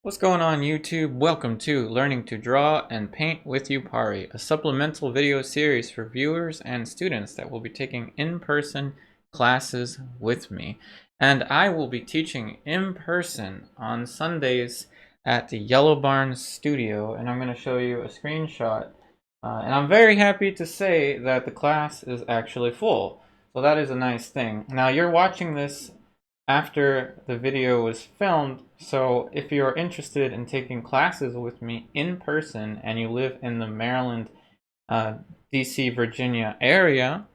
What's going on YouTube? Welcome to Learning to Draw and Paint with Yupari, a supplemental video series for viewers and students that will be taking in-person classes with me. And I will be teaching in person on Sundays at the Yellow Barn Studio, and I'm going to show you a screenshot. And I'm very happy to say that the class is actually full. So that is a nice thing. Now you're watching this after the video was filmed, so if you're interested in taking classes with me in person and you live in the Maryland, DC, Virginia area,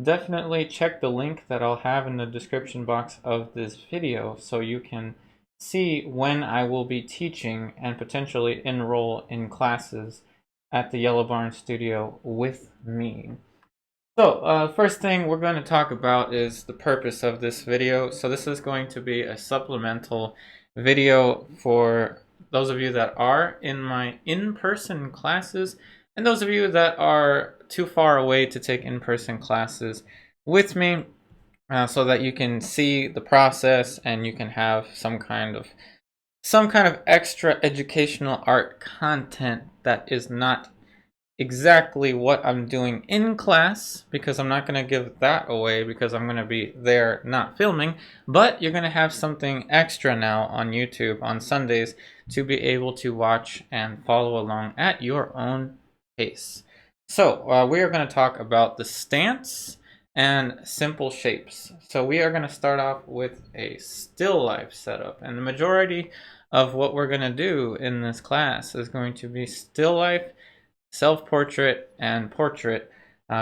definitely check the link that I'll have in the description box of this video so you can see when I will be teaching and potentially enroll in classes at the Yellow Barn Studio with me. So, first thing we're going to talk about is the purpose of this video. So this is going to be a supplemental video for those of you that are in my in-person classes and those of you that are too far away to take in-person classes with me, so that you can see the process and you can have some kind of extra educational art content that is not exactly what I'm doing in class, because I'm not going to give that away because I'm going to be there not filming, but you're going to have something extra now on YouTube on Sundays to be able to watch and follow along at your own pace. So we are going to talk about the stance and simple shapes. So we are going to start off with a still life setup, and the majority of what we're going to do in this class is going to be still life, self-portrait, and portrait.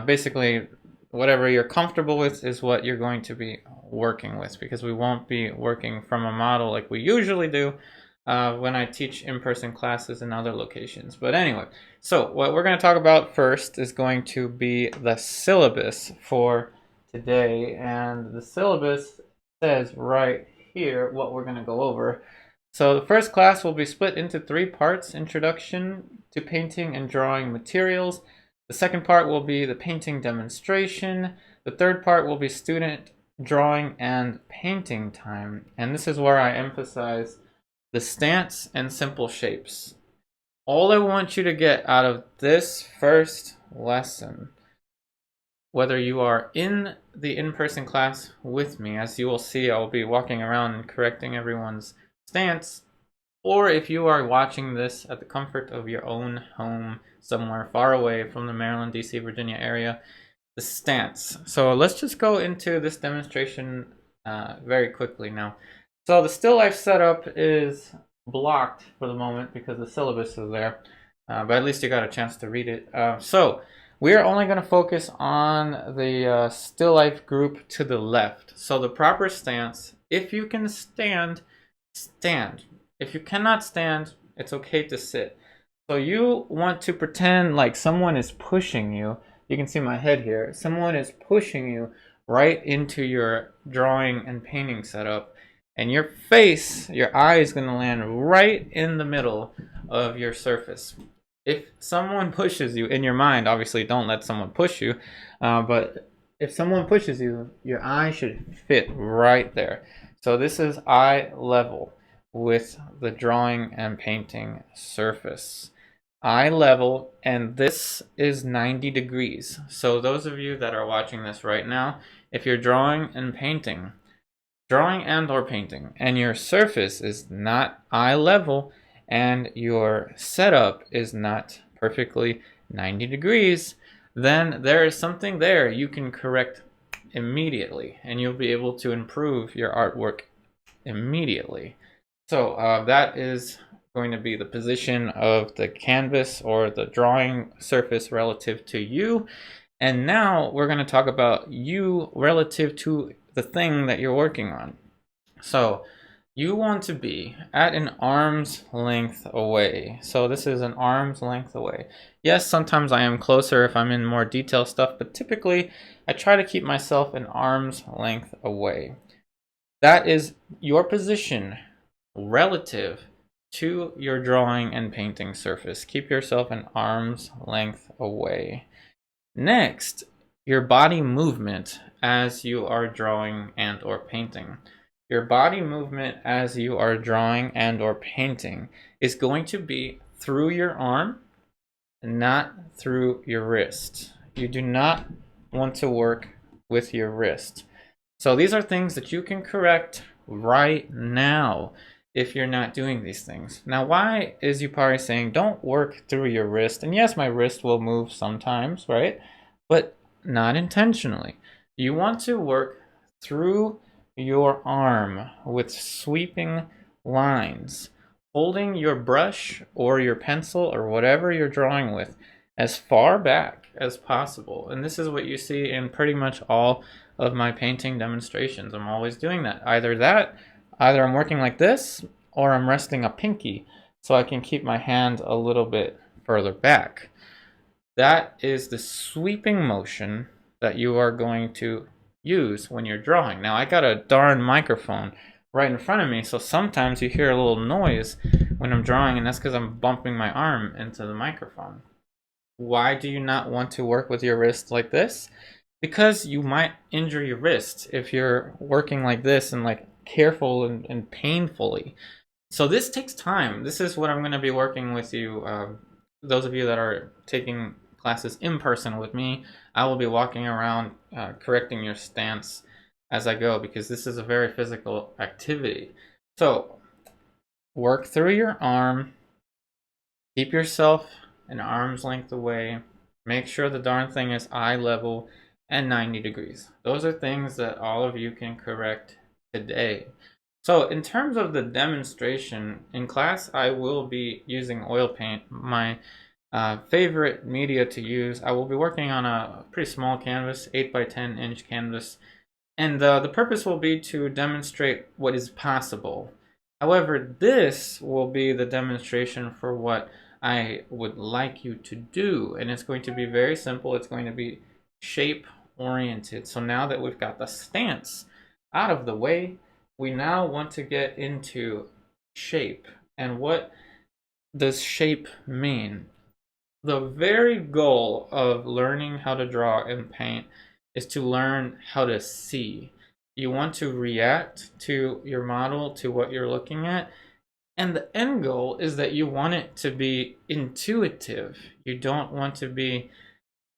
Basically, whatever you're comfortable with is what you're going to be working with, because we won't be working from a model like we usually do when I teach in-person classes in other locations. But anyway, so what we're going to talk about first is going to be the syllabus for today, and the syllabus says right here what we're going to go over. So the first class will be split into 3 parts: introduction to painting and drawing materials. The second part will be the painting demonstration. The third part will be student drawing and painting time. And this is where I emphasize the stance and simple shapes. All I want you to get out of this first lesson, whether you are in the in-person class with me, as you will see, I will be walking around and correcting everyone's stance, or if you are watching this at the comfort of your own home somewhere far away from the Maryland, DC, Virginia area, the stance. So let's just go into this demonstration very quickly now. So the still life setup is blocked for the moment because the syllabus is there, but at least you got a chance to read it. So we are only going to focus on the still life group to the left. So the proper stance: if you can stand, stand. If you cannot stand, it's okay to sit. So you want to pretend like someone is pushing you. You can see my head here. Someone is pushing you right into your drawing and painting setup, and your face, your eye is going to land right in the middle of your surface. If someone pushes you in your mind, obviously don't let someone push you, but if someone pushes you, your eye should fit right there. So this is eye level with the drawing and painting surface. Eye level, and this is 90 degrees. So those of you that are watching this right now, if you're drawing and painting, or painting, and your surface is not eye level and your setup is not perfectly 90 degrees, then there is something there you can correct immediately, and you'll be able to improve your artwork immediately. So that is going to be the position of the canvas or the drawing surface relative to you. And now we're going to talk about you relative to the thing that you're working on. So you want to be at an arm's length away. So this is an arm's length away. Yes, sometimes I am closer if I'm in more detailed stuff, but typically I try to keep myself an arm's length away. That is your position relative to your drawing and painting surface. Keep yourself an arm's length away. Next, your body movement as you are drawing and or painting. Your body movement as you are drawing and or painting is going to be through your arm, not through your wrist. You do not want to work with your wrist. So these are things that you can correct right now if you're not doing these things. Now, why is Yupari saying don't work through your wrist? And yes, my wrist will move sometimes, right? But not intentionally. You want to work through your arm with sweeping lines, holding your brush or your pencil or whatever you're drawing with as far back as possible. And this is what you see in pretty much all of my painting demonstrations. I'm always doing that. Either I'm working like this, or I'm resting a pinky so I can keep my hand a little bit further back. That is the sweeping motion that you are going to use when you're drawing. Now, I got a darn microphone right in front of me, so sometimes you hear a little noise when I'm drawing, and that's because I'm bumping my arm into the microphone. Why do you not want to work with your wrist like this? Because you might injure your wrist if you're working like this and like careful and painfully. So this takes time. This is what I'm going to be working with you. Those of you that are taking classes in person with me, I will be walking around correcting your stance as I go, because this is a very physical activity. So work through your arm. Keep yourself an arm's length away. Make sure the darn thing is eye level and 90 degrees. Those are things that all of you can correct today. So in terms of the demonstration, in class I will be using oil paint, my favorite media to use. I will be working on a pretty small canvas, 8 by 10 inch canvas, and the purpose will be to demonstrate what is possible. However, this will be the demonstration for what I would like you to do, and it's going to be very simple. It's going to be shape oriented. So now that we've got the stance out of the way, we now want to get into shape. And what does shape mean? The very goal of learning how to draw and paint is to learn how to see. You want to react to your model, to what you're looking at, and the end goal is that you want it to be intuitive. You don't want to be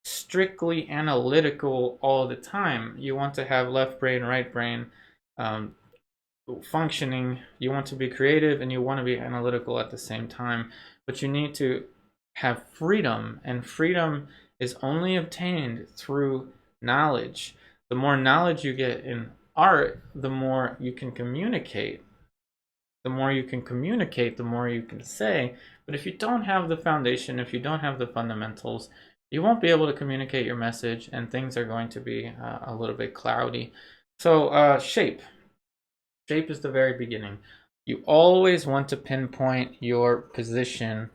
strictly analytical all the time. You want to have left brain, right brain functioning. You want to be creative and you want to be analytical at the same time, but you need to have freedom, and freedom is only obtained through knowledge. The more knowledge you get in art, the more you can communicate. The more you can communicate, the more you can say. But if you don't have the foundation, if you don't have the fundamentals, you won't be able to communicate your message, and things are going to be a little bit cloudy. So shape. Shape is the very beginning. You always want to pinpoint your position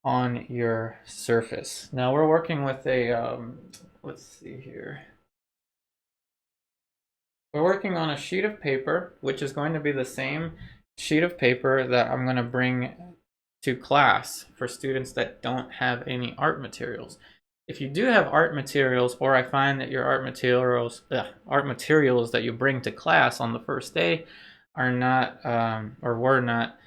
on your surface. Now we're working with a, let's see here. We're working on a sheet of paper, which is going to be the same sheet of paper that I'm going to bring to class for students that don't have any art materials. If you do have art materials, or I find that your art materials that you bring to class on the first day are not or were not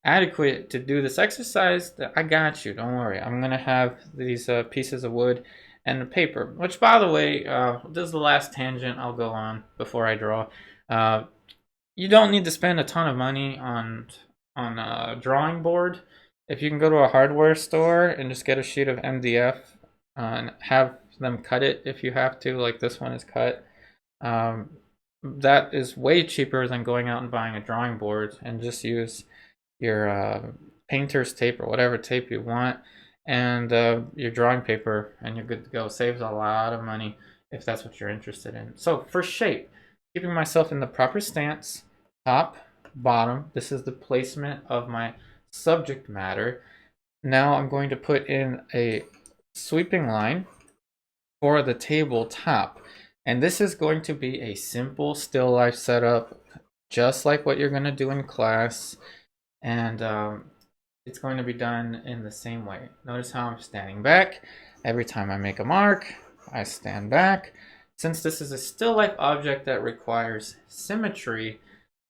adequate to do this exercise, I got you. Don't worry. I'm gonna have these pieces of wood and paper. Which, by the way, this is the last tangent I'll go on before I draw. You don't need to spend a ton of money on a drawing board. If you can go to a hardware store and just get a sheet of MDF and have them cut it if you have to, like this one is cut. That is way cheaper than going out and buying a drawing board, and just use your painter's tape or whatever tape you want, and your drawing paper, and you're good to go. Saves a lot of money if that's what you're interested in. So for shape, keeping myself in the proper stance, top, bottom. This is the placement of my subject matter. Now I'm going to put in a sweeping line for the tabletop, and this is going to be a simple still life setup, just like what you're going to do in class, and it's going to be done in the same way. Notice how I'm standing back. Every time I make a mark, I stand back. Since this is a still life object that requires symmetry,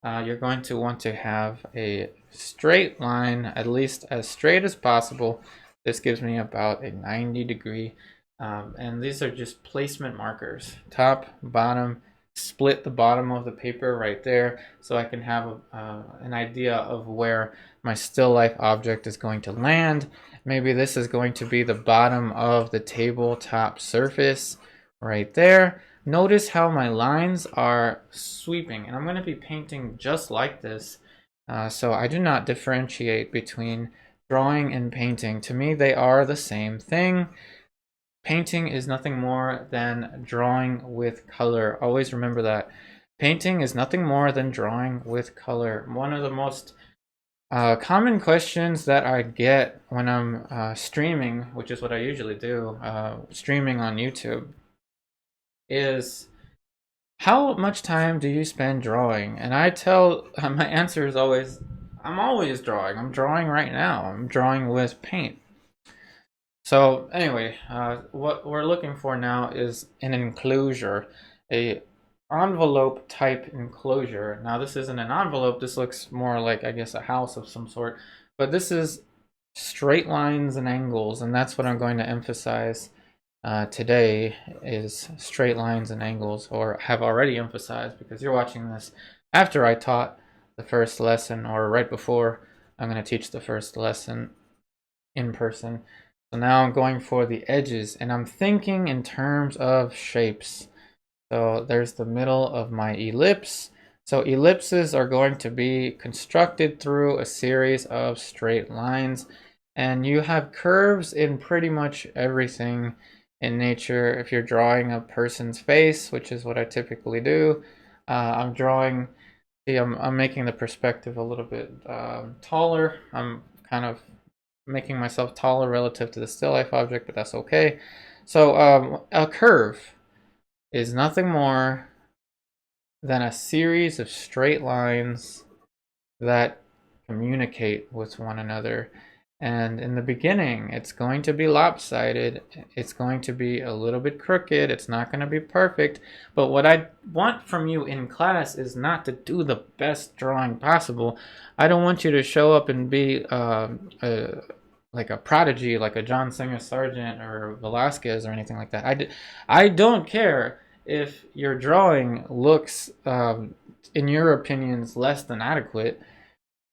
you're going to want to have a straight line, at least as straight as possible. This gives me about a 90-degree, and these are just placement markers, top, bottom. Split the bottom of the paper right there so I can have an idea of where my still life object is going to land. Maybe this is going to be the bottom of the tabletop surface right there. Notice how my lines are sweeping, and I'm going to be painting just like this. So I do not differentiate between drawing and painting. To me, they are the same thing. Painting is nothing more than drawing with color. Always remember that. Painting is nothing more than drawing with color. One of the most common questions that I get when I'm streaming, which is what I usually do, streaming on YouTube, is how much time do you spend drawing? And I tell, my answer is always, I'm always drawing. I'm drawing right now. I'm drawing with paint. So anyway, what we're looking for now is an enclosure, a envelope type enclosure. Now this isn't an envelope. This looks more like, I guess, a house of some sort. But this is straight lines and angles, and that's what I'm going to emphasize today is straight lines and angles, or have already emphasized because you're watching this after I taught the first lesson, or right before I'm going to teach the first lesson in person. So now I'm going for the edges, and I'm thinking in terms of shapes. So there's the middle of my ellipse. So ellipses are going to be constructed through a series of straight lines, and you have curves in pretty much everything in nature. If you're drawing a person's face, which is what I typically do, I'm drawing, see, I'm making the perspective a little bit taller. I'm kind of making myself taller relative to the still life object, but that's okay. So a curve is nothing more than a series of straight lines that communicate with one another. And in the beginning, it's going to be lopsided. It's going to be a little bit crooked. It's not going to be perfect. But what I want from you in class is not to do the best drawing possible. I don't want you to show up and be like a prodigy, like a John Singer Sargent or Velasquez or anything like that. I don't care if your drawing looks, in your opinions, less than adequate.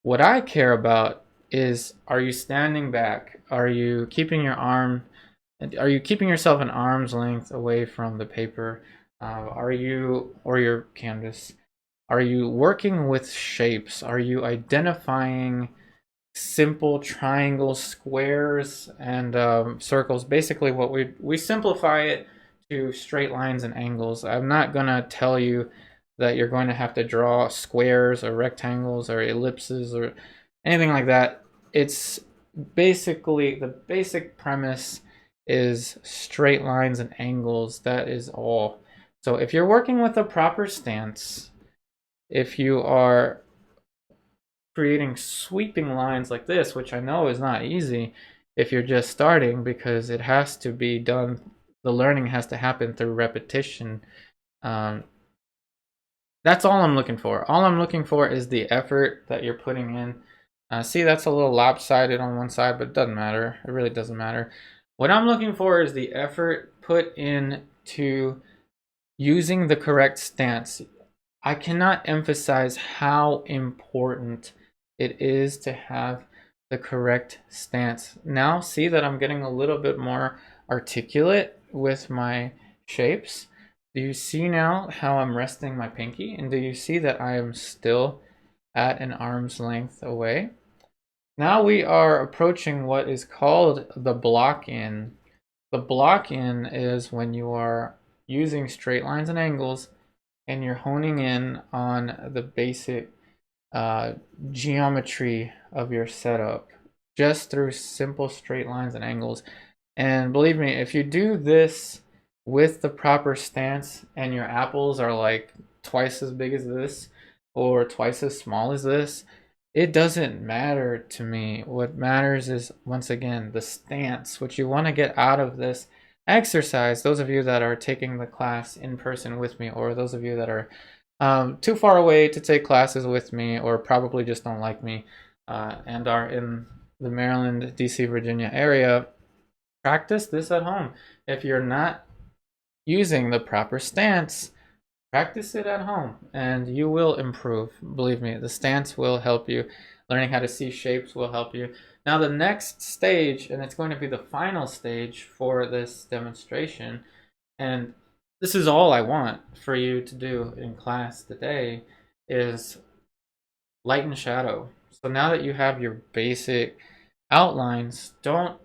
What I care about is, are you standing back? Are you keeping yourself an arm's length away from the paper? Or your canvas? Are you working with shapes? Are you identifying simple triangles, squares, and circles? Basically, what we simplify it to straight lines and angles. I'm not gonna tell you that you're going to have to draw squares or rectangles or ellipses or anything like that. It's basically, the basic premise is straight lines and angles. That is all. So if you're working with a proper stance, if you are creating sweeping lines like this, which I know is not easy if you're just starting, because it has to be done, the learning has to happen through repetition. That's all I'm looking for. All I'm looking for is the effort that you're putting in. See, that's a little lopsided on one side, but it doesn't matter. It really doesn't matter. What I'm looking for is the effort put into using the correct stance. I cannot emphasize how important it is to have the correct stance. Now, see that I'm getting a little bit more articulate with my shapes. Do you see now how I'm resting my pinky? And do you see that I am still at an arm's length away? Now we are approaching what is called the block-in. The block-in is when you are using straight lines and angles and you're honing in on the basic geometry of your setup just through simple straight lines and angles. And believe me, if you do this with the proper stance and your apples are like twice as big as this or twice as small as this, it doesn't matter to me. What matters is, once again, the stance. What you want to get out of this exercise, those of you that are taking the class in person with me, or those of you that are too far away to take classes with me, or probably just don't like me, and are in the Maryland, DC, Virginia area, practice this at home. If you're not using the proper stance, practice it at home and you will improve. Believe me, the stance will help you. Learning how to see shapes will help you. Now the next stage, and it's going to be the final stage for this demonstration, and this is all I want for you to do in class today, is light and shadow. So now that you have your basic outlines, don't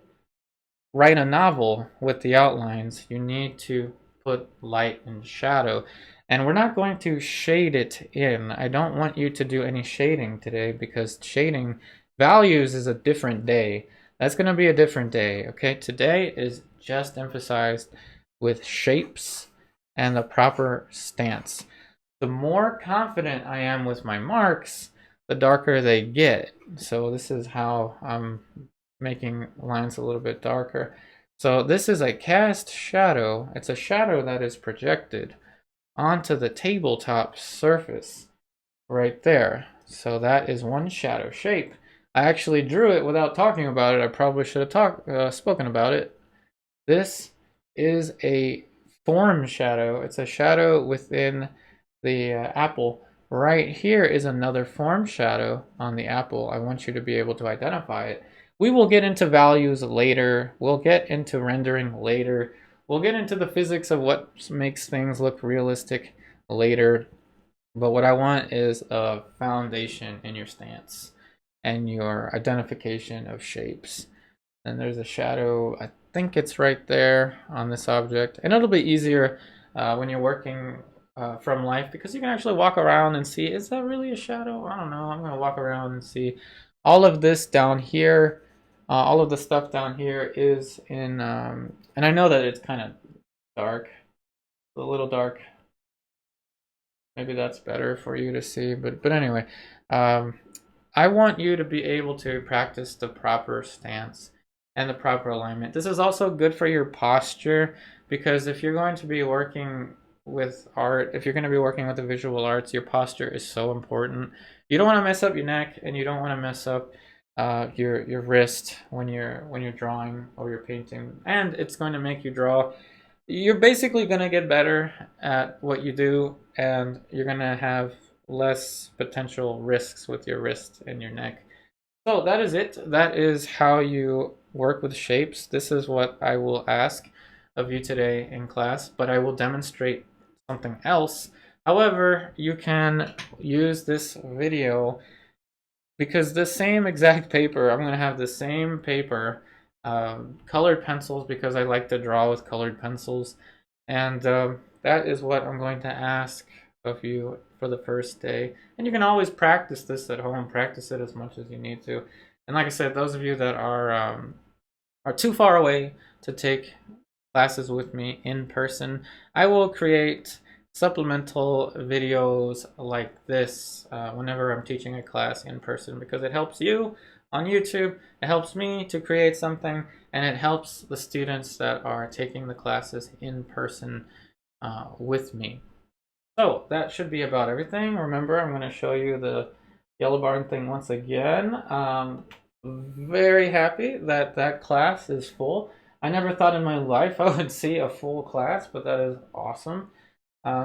write a novel with the outlines. You need to put light and shadow. And we're not going to shade it in. I don't want you to do any shading today because shading values is a different day. That's going to be a different day, okay? Today is just emphasized with shapes and the proper stance. The more confident I am with my marks, the darker they get. So this is how I'm making lines a little bit darker. So this is a cast shadow. It's a shadow that is projected onto the tabletop surface right there. So that is one shadow shape. I actually drew it without talking about it. I probably should have spoken about it. This is a form shadow. It's a shadow within the apple. Right here is another form shadow on the apple. I want you to be able to identify it. We will get into values later. We'll get into rendering later. We'll get into the physics of what makes things look realistic later. But what I want is a foundation in your stance and your identification of shapes. And there's a shadow, I think it's right there on this object. And it'll be easier when you're working from life because you can actually walk around and see, is that really a shadow? I don't know. I'm going to walk around and see. All of this down here, all of the stuff down here is in, and I know that it's kind of dark, a little dark. Maybe that's better for you to see, but anyway, I want you to be able to practice the proper stance and the proper alignment. This is also good for your posture because if you're going to be working with art, if you're going to be working with the visual arts, your posture is so important. You don't want to mess up your neck, and you don't want to mess up your wrist when you're drawing or you're painting, and it's going to make you draw. You're basically going to get better at what you do, and you're going to have less potential risks with your wrist and your neck. So that is it. That is how you work with shapes. This is what I will ask of you today in class, but I will demonstrate something else. However, you can use this video because the same exact paper, I'm going to have the same paper, colored pencils because I like to draw with colored pencils. And that is what I'm going to ask of you for the first day. And you can always practice this at home, practice it as much as you need to. And like I said, those of you that are too far away to take classes with me in person, I will create supplemental videos like this whenever I'm teaching a class in person because it helps you on YouTube, it helps me to create something, and it helps the students that are taking the classes in person with me. So that should be about everything. Remember, I'm going to show you the yellow barn thing once again. Very happy that that class is full. I never thought in my life I would see a full class, but that is awesome.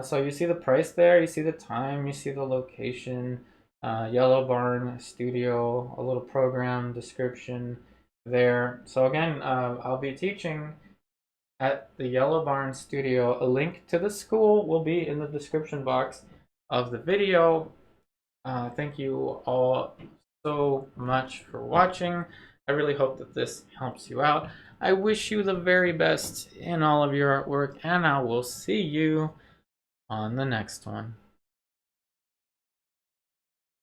So you see the price there, you see the time, you see the location, Yellow Barn Studio, a little program description there. So again, I'll be teaching at the Yellow Barn Studio. A link to the school will be in the description box of the video. Thank you all so much for watching. I really hope that this helps you out. I wish you the very best in all of your artwork, and I will see you on the next one.